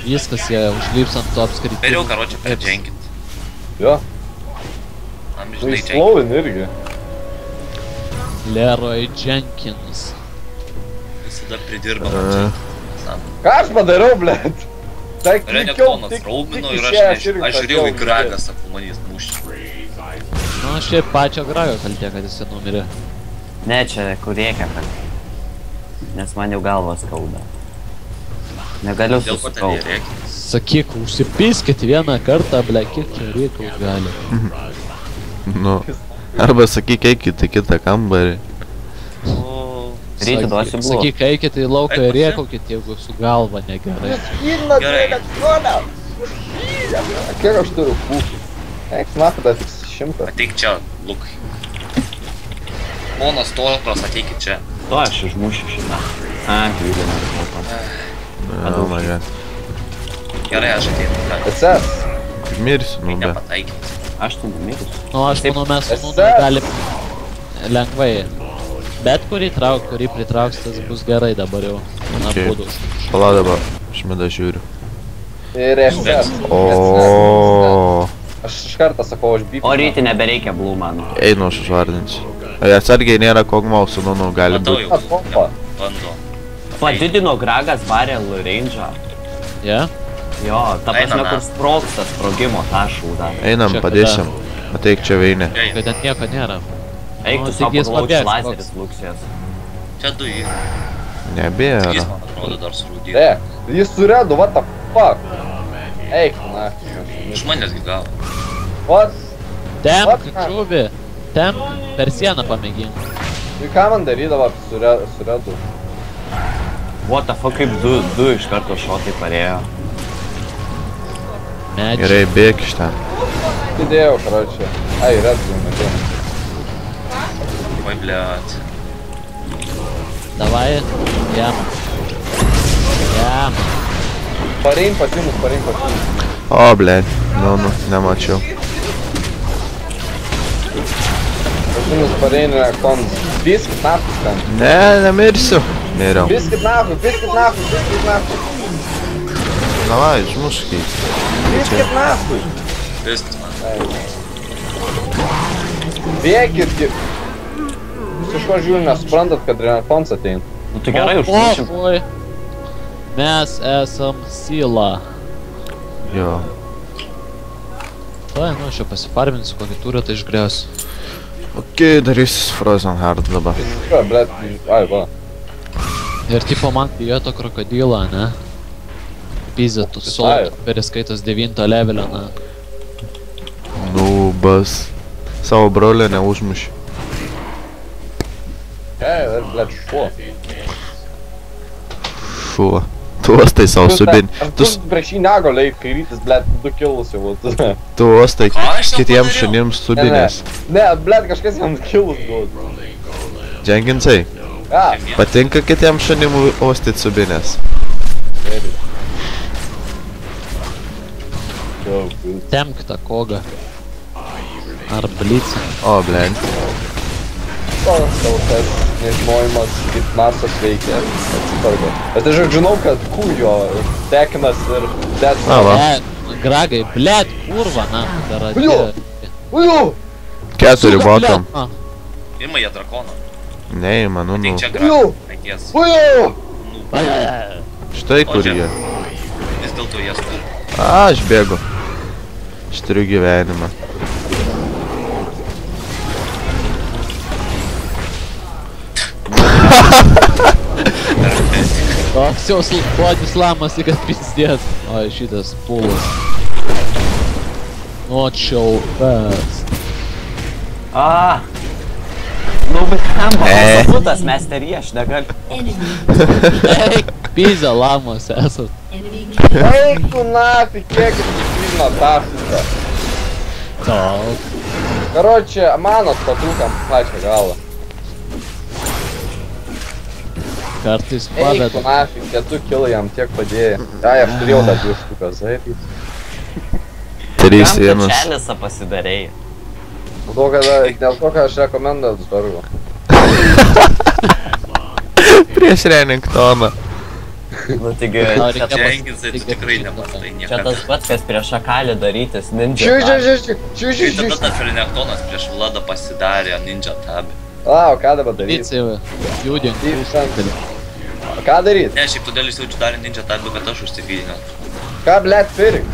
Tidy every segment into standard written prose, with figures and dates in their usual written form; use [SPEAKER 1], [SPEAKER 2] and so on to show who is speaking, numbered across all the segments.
[SPEAKER 1] Viskas jie užlips ant to apskritimų.
[SPEAKER 2] Vėliau, karočią, pridženkit.
[SPEAKER 3] Jo.
[SPEAKER 2] Amžinai dženkit.
[SPEAKER 3] Slowin irgi.
[SPEAKER 1] Leroy Jenkins.
[SPEAKER 2] Visada pridirba.
[SPEAKER 3] Ką aš padariau, blėt? Tai
[SPEAKER 2] Renektonas raumino ir aš žiūrėjau į Gragą, sakau, manys muščiu.
[SPEAKER 1] Nu, šiaip pačio Grago kaltė, kad jis numirė.
[SPEAKER 4] Ne, čia kur reikia kaltė. Nes man jau galvas skauda. Negaliu
[SPEAKER 2] Dėl ko ten jie
[SPEAKER 4] susikaupt.
[SPEAKER 2] reikia?
[SPEAKER 1] Sakyk, užsipiskit vieną kartą, ble, kiek čia reikia gali.
[SPEAKER 5] Nu, arba sakyk, eikit į kitą kambarį.
[SPEAKER 4] Ryti duosiu blų.
[SPEAKER 1] Sakyk, eikit į lauką ir rėkaukit, jeigu su galva negerai.
[SPEAKER 2] Gerai.
[SPEAKER 3] Kiek aš turiu pūkį? Eik, nafu, dar tik 100.
[SPEAKER 2] Ateik čia, Lukai. Ponas Topras, ateikit čia.
[SPEAKER 4] To aš išmušiu šitą. Gyvybė noriu kalbą.
[SPEAKER 5] Oh my god.
[SPEAKER 2] Gerai, aš ateinu.
[SPEAKER 3] SS.
[SPEAKER 5] Mirsiu, nu be.
[SPEAKER 2] Nepataikit.
[SPEAKER 4] Aš tu numirsiu.
[SPEAKER 1] Nu, aš manau, mes su Nunu galim lengvai. Bet kurį pritrauks, tas bus gerai dabar jau. Na,
[SPEAKER 5] Okay.
[SPEAKER 1] būdų.
[SPEAKER 5] Pala dabar, aš medą žiūriu.
[SPEAKER 3] Ir SS.
[SPEAKER 5] O.
[SPEAKER 3] Aš iš karto sakau, aš bipinu.
[SPEAKER 4] O Ryti nebereikia blų mano.
[SPEAKER 5] Einu aš užvardinsiu. Atsargiai nėra kogmausų, nu, gali
[SPEAKER 2] Matau
[SPEAKER 5] būti.
[SPEAKER 2] jau.
[SPEAKER 3] Pompa.
[SPEAKER 2] Bando.
[SPEAKER 4] Padidino Gragas barrel range'ą.
[SPEAKER 1] Ja?
[SPEAKER 4] Jo, ta prasme,
[SPEAKER 2] Einam,
[SPEAKER 4] kur sprogsta sprogimo tą šūdą.
[SPEAKER 5] Einam,
[SPEAKER 1] Čia
[SPEAKER 5] padėsim. Ateik čia veinė.
[SPEAKER 1] Kad ten nieko nėra.
[SPEAKER 4] Eik tu
[SPEAKER 1] Nu,
[SPEAKER 4] savo
[SPEAKER 1] tik jis
[SPEAKER 4] pagalvoju,
[SPEAKER 1] pabėgs,
[SPEAKER 4] lazeris luksijas.
[SPEAKER 2] Čia du yra.
[SPEAKER 5] Nebėra.
[SPEAKER 2] Jis, man atrodo, dar surūdėjo.
[SPEAKER 3] Jis suredu, what the fuck? Eik, na.
[SPEAKER 2] Iš manęsgi gavo.
[SPEAKER 3] What?
[SPEAKER 1] Temk, žuvi. Temk, per sieną pamėgink.
[SPEAKER 3] Tai ką man darydavo suredu?
[SPEAKER 4] What the fuck, kaip du iš karto šotai parėjo.
[SPEAKER 1] Medžiai.
[SPEAKER 5] Gerai, bėk iš ten.
[SPEAKER 3] Įdėjau, karočią. Ai, redzu, mačiau.
[SPEAKER 2] Oi, bliat.
[SPEAKER 1] Davai, jam. Jam.
[SPEAKER 3] Parein pasimus.
[SPEAKER 5] O, blėt. Nu, nemačiau.
[SPEAKER 3] Pasimus parein rekons. Biskit nafus ten.
[SPEAKER 5] Ne, nemirsiu. Miriau.
[SPEAKER 3] Biskit nafus.
[SPEAKER 5] Davai, žmuškiai.
[SPEAKER 3] Biskit nafus.
[SPEAKER 2] Viskas man.
[SPEAKER 3] Bėkit. Jūs kažko žiūrį, nesuprantat, kad rekons atein.
[SPEAKER 4] Nu tai gerai, užmušim.
[SPEAKER 1] Oi. Mes esam Sila.
[SPEAKER 5] Jo.
[SPEAKER 1] Tai, nu, aš jau pasifarminsiu, kokį turą tai išgriausiu.
[SPEAKER 5] Ok, darysis Frozen Heart dabar.
[SPEAKER 3] Blet, ai, va.
[SPEAKER 1] Ir tipo man bijo to krokodilą, ne? Pizė, tu sol, periskaitos 9 levelio, ne?
[SPEAKER 5] Nubas. Savo brolio neužmuši.
[SPEAKER 3] Dar, blet, šuo.
[SPEAKER 5] Šuo. Tu ostai savo subinį.
[SPEAKER 3] Tu prieš jį negaliai, kai rytis, blet, 2 kilus jau.
[SPEAKER 5] Tu ostai
[SPEAKER 2] Ką aš tau
[SPEAKER 5] kitiems
[SPEAKER 2] padariau?
[SPEAKER 5] šunims subinės.
[SPEAKER 3] Ne, blet, kažkas jam kilus duodu.
[SPEAKER 5] Dženginsai,
[SPEAKER 3] Ja,
[SPEAKER 5] patinka kitiems šunim ostit subinės.
[SPEAKER 1] Temk tą kogą. Ar blicą.
[SPEAKER 5] O, blend.
[SPEAKER 3] toks tau tas nežinojimas, kaip Marsas veikia, atsipargo. Bet aš žinau, kad kujo tekinas ir dead.
[SPEAKER 5] A, va.
[SPEAKER 1] Gragai, blėt, kurva, na, dar
[SPEAKER 3] Ujo! Ujo!
[SPEAKER 5] 4 botam.
[SPEAKER 2] Ima jie drakoną.
[SPEAKER 5] Neima, nu.
[SPEAKER 2] Ateik čia
[SPEAKER 3] Ujo!
[SPEAKER 2] grąžą. Ties.
[SPEAKER 3] Ujo!
[SPEAKER 5] Štai kur jie.
[SPEAKER 2] Vis dėlto jas turi.
[SPEAKER 5] A, aš bėgu. Aš turiu gyvenimą.
[SPEAKER 1] Toks jau slapodis lamas, kad pizdės. O, šitas pulas. O, čiaukas.
[SPEAKER 4] A. Nu, bet kam pasakutas, mes terį, aš negaliu.
[SPEAKER 1] Eik, pizė lamas esat.
[SPEAKER 3] Eik tu nafi, kiek įsiklino tašką.
[SPEAKER 1] Daug.
[SPEAKER 3] Karočią, manot, patrūkam pačią galą.
[SPEAKER 1] Kartais
[SPEAKER 3] Eik tu
[SPEAKER 1] padeda.
[SPEAKER 3] nafi, 4 kilai jam tiek padėjo. Ai, aš turėjau tą 2 štukas, zaipys.
[SPEAKER 5] 3
[SPEAKER 4] Kam tu
[SPEAKER 5] sienos.
[SPEAKER 4] čelisą pasidarėjai?
[SPEAKER 3] Dėl to, ką aš rekomenduoju svarbu.
[SPEAKER 5] Prieš Reningtoną.
[SPEAKER 4] Nu, taigi,
[SPEAKER 2] Jenkinsai tu tikrai nematai
[SPEAKER 4] čia
[SPEAKER 2] niekada.
[SPEAKER 4] tas pats, kas prieš šakalį darytis ninja.
[SPEAKER 2] Kai tada tas Renektonas prieš Vladą pasidarė ninja tabį.
[SPEAKER 3] O ką dabar daryt?
[SPEAKER 1] Judink.
[SPEAKER 3] Ką daryt?
[SPEAKER 2] Ne, šiaip todėl jis jaučiu darė ninja tabį, kad aš užsifydinau.
[SPEAKER 3] Ką, blėt, pirkt?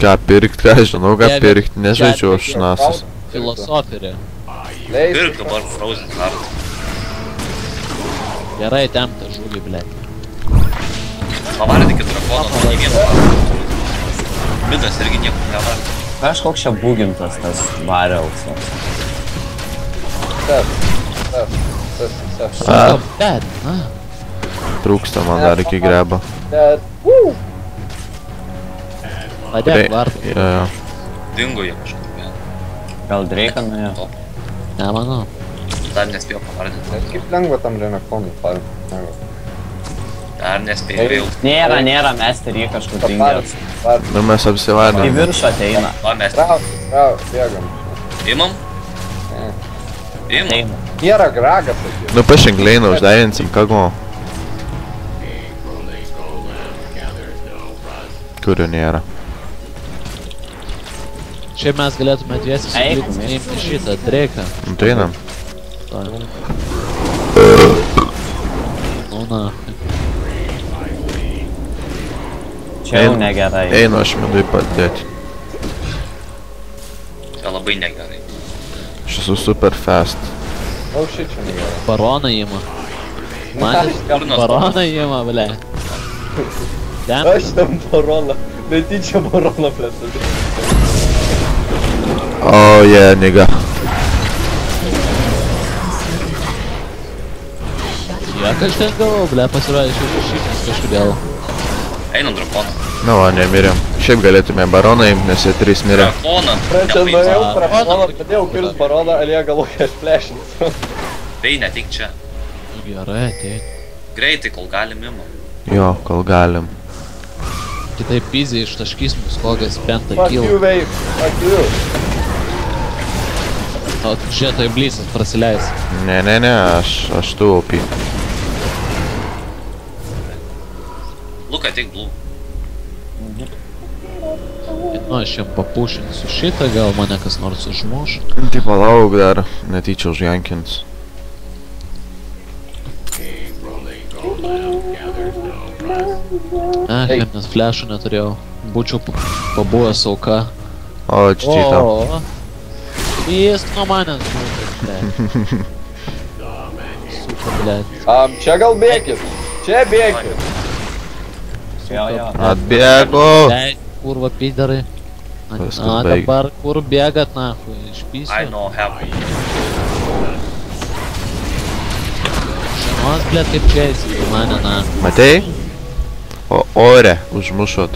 [SPEAKER 5] Ką pirkt, ką žinau, ką pirkt, nežaidžiu aš nasas.
[SPEAKER 1] Filosofirė.
[SPEAKER 2] Pirk dabar Frozen Heart.
[SPEAKER 1] Gerai tempta žuvį, blėt.
[SPEAKER 2] Pavardykit drakoną, o ne vieną vardą. Midas irgi nieko nevarda.
[SPEAKER 4] Kažkoks čia būgintas tas variaus.
[SPEAKER 1] Bet, na.
[SPEAKER 5] Trūksta man dar iki grebo.
[SPEAKER 1] Padėk vardą.
[SPEAKER 5] Jo.
[SPEAKER 2] Dingo jie kažkur vien.
[SPEAKER 4] Gal Drake'ą nuėjo?
[SPEAKER 1] Nemanau.
[SPEAKER 2] Dar nespėjau pavardinti.
[SPEAKER 3] Kaip lengva tam Renektonui parinti.
[SPEAKER 2] Dar nespėjau vėl.
[SPEAKER 4] Nėra, Mastery kažkur dingęs.
[SPEAKER 5] Nu mes
[SPEAKER 4] Į
[SPEAKER 5] apsivardėm.
[SPEAKER 4] viršų ateina.
[SPEAKER 2] Va, mes
[SPEAKER 3] Bėgam.
[SPEAKER 2] imam? Imam.
[SPEAKER 4] Ateina.
[SPEAKER 3] Nėra gragas, sakyk.
[SPEAKER 5] Nu pašinkleiną uždavinsim, ką go. Kurio nėra.
[SPEAKER 1] Šiaip mes galėtume dviesi suimti šitą Drake'ą.
[SPEAKER 5] Nu tai einam.
[SPEAKER 1] Nu na.
[SPEAKER 4] Čia jau negerai.
[SPEAKER 5] Einu aš midui padėti.
[SPEAKER 2] Čia labai negerai.
[SPEAKER 5] Aš esu super fast.
[SPEAKER 3] O šit čia negerai.
[SPEAKER 1] Baroną įma. Man baroną įma, ble.
[SPEAKER 3] Aš tam baroną. Netyčia baroną plėtadu.
[SPEAKER 5] Oh yeah, nigga.
[SPEAKER 1] Kiek aš ten gavau, ble, pasirodė šešis kažkodėl.
[SPEAKER 2] Einam drakoną.
[SPEAKER 5] Nu va, nemirėm. Šiaip galėtume baroną imt, nes jie 3 mirė.
[SPEAKER 2] Drakoną.
[SPEAKER 3] Čia nuėjau drakoną, pradėjau kirst baroną, Alija galvoja aš plešinsiu.
[SPEAKER 2] Tai netik čia.
[SPEAKER 1] Gerai, ateik.
[SPEAKER 2] Greitai, kol galim imam.
[SPEAKER 5] Jo, kol galim.
[SPEAKER 1] Kitaip pizė ištaškys mus kokias 5
[SPEAKER 3] Fuck you,
[SPEAKER 1] kilų.
[SPEAKER 3] vape. Fuck you.
[SPEAKER 1] O šitai blysas prasileis.
[SPEAKER 5] Ne, aš tu OP.
[SPEAKER 2] Luka, ateik blue.
[SPEAKER 1] Nu, aš jam papušinsiu šitą, gal mane kas nors užmuš.
[SPEAKER 5] Tai palauk dar, netyčia užjankins.
[SPEAKER 1] Nes flash'ų neturėjau. Būčiau pabuvęs auka.
[SPEAKER 5] O, čitą.
[SPEAKER 1] Jis nuo manęs būtų, ble. Super, ble.
[SPEAKER 3] Čia gal bėkit. Čia bėkit.
[SPEAKER 4] Jo.
[SPEAKER 5] Atbėgo.
[SPEAKER 1] Ble, kurva pidarai.
[SPEAKER 5] Viskas
[SPEAKER 1] A,
[SPEAKER 5] baigė.
[SPEAKER 1] dabar kur bėgat, nahui, išpysiu.
[SPEAKER 2] I know have.
[SPEAKER 1] Žinos, ble, kaip čia esi, mane, na.
[SPEAKER 5] Matei? O ore, užmušot.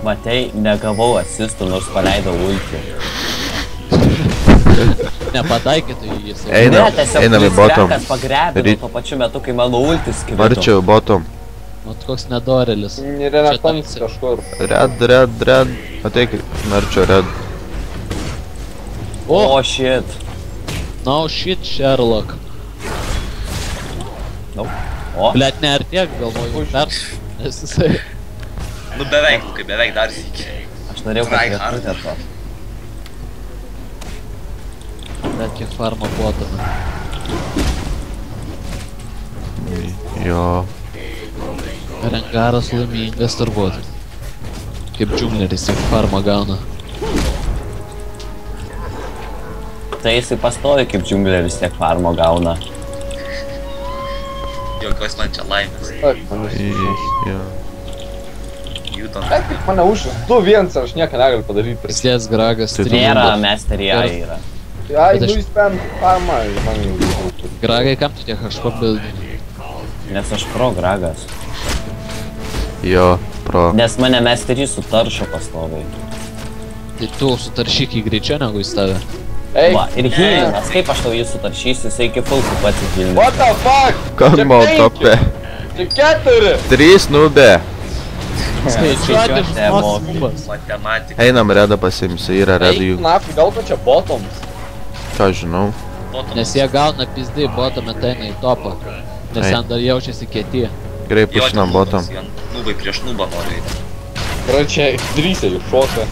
[SPEAKER 4] Matei, negavau asistų, nors paleidau ultį.
[SPEAKER 1] Nepataikytų į jį.
[SPEAKER 5] Einam į bottom.
[SPEAKER 4] Pagrebino tuo pačiu metu, kai mano ultis krito.
[SPEAKER 5] Varčiau bottom.
[SPEAKER 1] Mat koks nedorelis.
[SPEAKER 3] Renektonas kažkur.
[SPEAKER 5] Red. Ateik, narčio red.
[SPEAKER 4] O, shit.
[SPEAKER 1] No shit, Sherlock.
[SPEAKER 4] O,
[SPEAKER 1] Blet, ne ar tiek, galvoju, dar. Nes jisai...
[SPEAKER 2] Nu beveik, Lukai, beveik dar sykį.
[SPEAKER 4] aš norėjau kad to.
[SPEAKER 1] Bet kiek farma botame.
[SPEAKER 5] Jo.
[SPEAKER 1] Rengaras laimingas turbūt. Kaip džungleris, kiek farma gauna.
[SPEAKER 4] Tai jisai pastovi kaip džiungleris tiek farmo gauna.
[SPEAKER 2] Jokios man čia laimės.
[SPEAKER 3] Ak, man išsišys.
[SPEAKER 5] Jo.
[SPEAKER 2] Judant.
[SPEAKER 3] Ak, kaip mane užšis. 2-1, aš nieko negaliu padaryti.
[SPEAKER 1] Prislės Gragas,
[SPEAKER 5] Tai
[SPEAKER 4] Nėra Mastery A yra.
[SPEAKER 3] Ai,
[SPEAKER 1] Bet aš-
[SPEAKER 3] nu jis pen farma, man jau.
[SPEAKER 1] Gragai, kam tu tiek aš pabildai?
[SPEAKER 4] Nes aš pro Gragas.
[SPEAKER 5] Jo, pro.
[SPEAKER 4] Nes mane Mastery sutaršo pastoviai.
[SPEAKER 1] Tai tu sutaršyk į greičiau negu į tave.
[SPEAKER 3] Eik.
[SPEAKER 4] Va, ir healinas, kaip aš tau jį sutaršysiu, jisai iki fulkų pats įhealina.
[SPEAKER 3] What the fuck?
[SPEAKER 5] Kas
[SPEAKER 3] Čia
[SPEAKER 5] moltopė?
[SPEAKER 3] 5. Čia 4.
[SPEAKER 5] 3 nubė.
[SPEAKER 1] Skaičiuoti
[SPEAKER 4] Skaičiuoti
[SPEAKER 1] žmogus
[SPEAKER 4] moki.
[SPEAKER 1] kubas.
[SPEAKER 2] Matematika.
[SPEAKER 5] Einam redą pasimsiu, yra redų
[SPEAKER 3] Eik,
[SPEAKER 5] jų.
[SPEAKER 3] nafu, gal tu čia bottoms?
[SPEAKER 5] Ką žinau.
[SPEAKER 1] Nes jie gauna pizdai, botame ateina į topą. Nes
[SPEAKER 5] Ai.
[SPEAKER 1] ten dar jaučiasi kieti.
[SPEAKER 5] Gerai, pušinam botom.
[SPEAKER 2] Nubai prieš nubą nori eiti.
[SPEAKER 3] Yra čia drysė jų šoka.